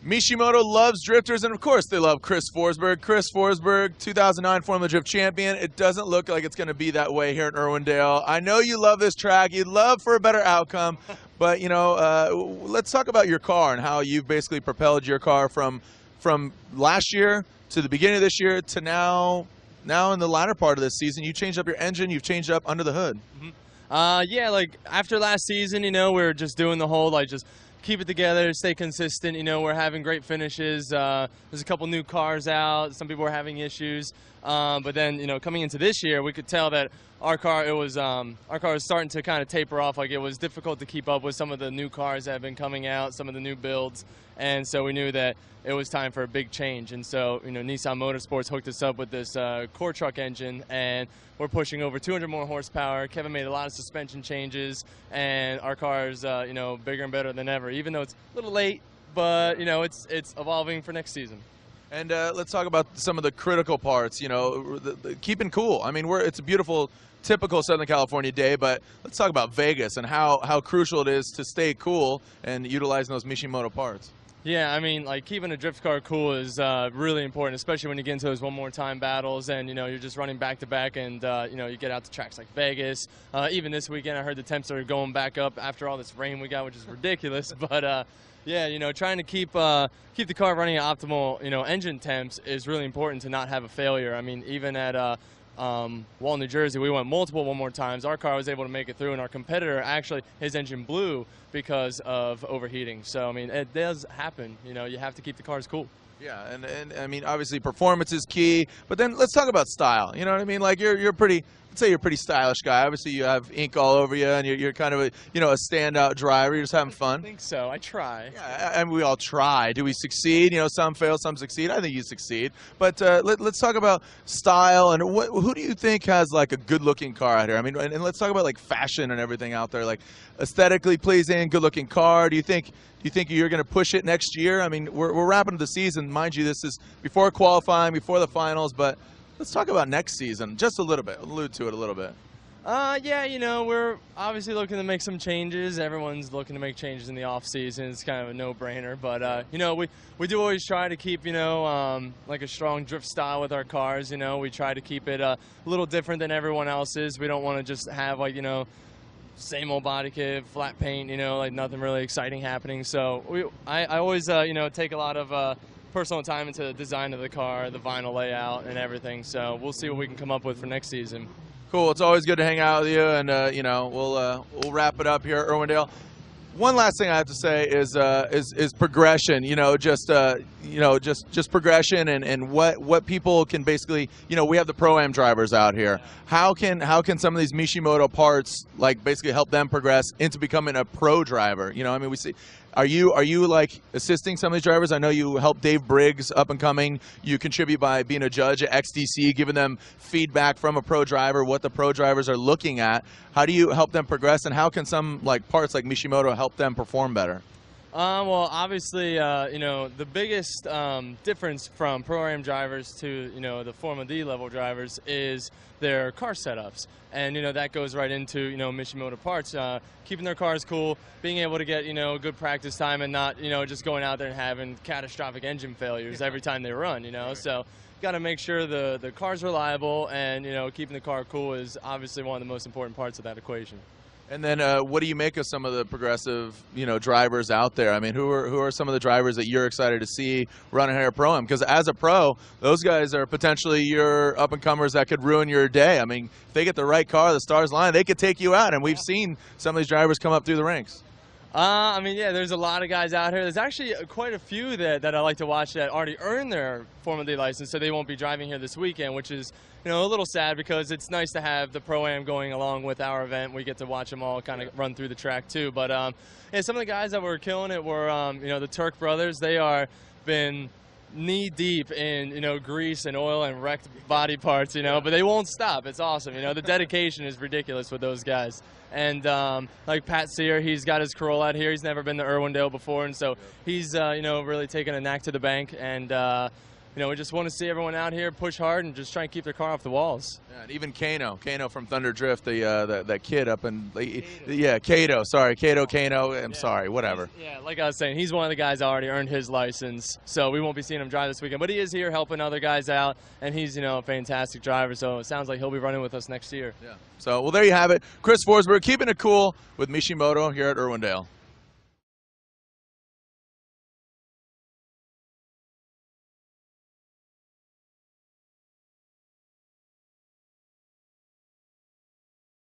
Mishimoto loves drifters, and of course they love Chris Forsberg. Chris Forsberg, 2009 Formula Drift champion. It doesn't look like it's going to be that way here in Irwindale. I know you love this track. You'd love for a better outcome, but, let's talk about your car and how you've basically propelled your car from last year to the beginning of this year to now in the latter part of this season. You changed up your engine. You've changed up under the hood. Yeah, like after last season, we were just doing the whole just keep it together, stay consistent. We're having great finishes. There's a couple new cars out. Some people were having issues, but then coming into this year, we could tell that our car was starting to kind of taper off. Like it was difficult to keep up with some of the new cars that have been coming out, some of the new builds, and so we knew that it was time for a big change. And so Nissan Motorsports hooked us up with this core truck engine, and we're pushing over 200 more horsepower. Kevin made a lot of suspension changes, and our car is bigger and better than ever. Even though it's a little late, but it's evolving for next season. And let's talk about some of the critical parts. The keeping cool. I mean, it's a beautiful, typical Southern California day, but let's talk about Vegas and how crucial it is to stay cool and utilizing those Mishimoto parts. Yeah, I mean, like keeping a drift car cool is really important, especially when you get into those one more time battles and you're just running back to back, and you get out to tracks like Vegas. Even this weekend, I heard the temps are going back up after all this rain we got, which is ridiculous. But yeah, trying to keep the car running at optimal engine temps is really important to not have a failure. I mean, even at Wall, New Jersey, we went multiple one more times. Our car was able to make it through, and our competitor, actually, his engine blew because of overheating. So, I mean, it does happen. You have to keep the cars cool. Yeah, and I mean, obviously performance is key, but then let's talk about style. You know what I mean? Like you're pretty, let's say you're a pretty stylish guy. Obviously you have ink all over you, and you're kind of a a standout driver. You're just having fun. I think so. I try. Yeah, and we all try. Do we succeed? Some fail, some succeed. I think you succeed. But let's talk about style, and who do you think has like a good-looking car out here? I mean, and let's talk about like fashion and everything out there, like aesthetically pleasing, good-looking car. Do you think you're going to push it next year? I mean, we're wrapping up the season. Mind you, this is before qualifying, before the finals, but let's talk about next season just a little bit. Allude to it a little bit. Yeah, we're obviously looking to make some changes. Everyone's looking to make changes in the off season. It's kind of a no-brainer, but we do always try to keep like a strong drift style with our cars. We try to keep it a little different than everyone else's. We don't want to just have like same old body kit, flat paint, like nothing really exciting happening. So I always take a lot of personal time into the design of the car, the vinyl layout, and everything. So we'll see what we can come up with for next season. Cool. It's always good to hang out with you, and we'll wrap it up here at Irwindale. One last thing I have to say is progression. Just progression and what people can basically. We have the Pro-Am drivers out here. How can some of these Mishimoto parts like basically help them progress into becoming a pro driver? I mean, we see. Are you like assisting some of these drivers? I know you help Dave Briggs, up and coming. You contribute by being a judge at XDC, giving them feedback from a pro driver, what the pro drivers are looking at. How do you help them progress, and how can some like parts like Mishimoto help them perform better? Well, obviously, the biggest difference from Pro-Am drivers to, the Formula D level drivers is their car setups. And, that goes right into, Mishimoto parts, keeping their cars cool, being able to get, good practice time and not, just going out there and having catastrophic engine failures every time they run, So got to make sure the car's reliable, and, keeping the car cool is obviously one of the most important parts of that equation. And then what do you make of some of the progressive, drivers out there? I mean, who are some of the drivers that you're excited to see running here at Pro-Am? Because as a pro, those guys are potentially your up-and-comers that could ruin your day. I mean, if they get the right car, the stars line, they could take you out. And we've seen some of these drivers come up through the ranks. I mean, yeah, there's a lot of guys out here. There's actually quite a few that I like to watch that already earned their Formula D license, so they won't be driving here this weekend, which is, a little sad because it's nice to have the Pro-Am going along with our event. We get to watch them all kind of run through the track too. But yeah, some of the guys that were killing it were, the Turk brothers. They are been knee-deep in, grease and oil and wrecked body parts, but they won't stop. It's awesome. The dedication is ridiculous with those guys. And like Pat Sear, he's got his Corolla out here. He's never been to Irwindale before, and so he's, really taken a knack to the bank. And you know, we just want to see everyone out here push hard and just try and keep their car off the walls. Yeah, and even Kano from Thunder Drift, that kid up in Kato. Sorry, Kano. I'm sorry, whatever. Yeah, like I was saying, he's one of the guys that already earned his license, so we won't be seeing him drive this weekend. But he is here helping other guys out, and he's, you know, a fantastic driver. So it sounds like he'll be running with us next year. Yeah. So well, there you have it, Chris Forsberg keeping it cool with Mishimoto here at Irwindale.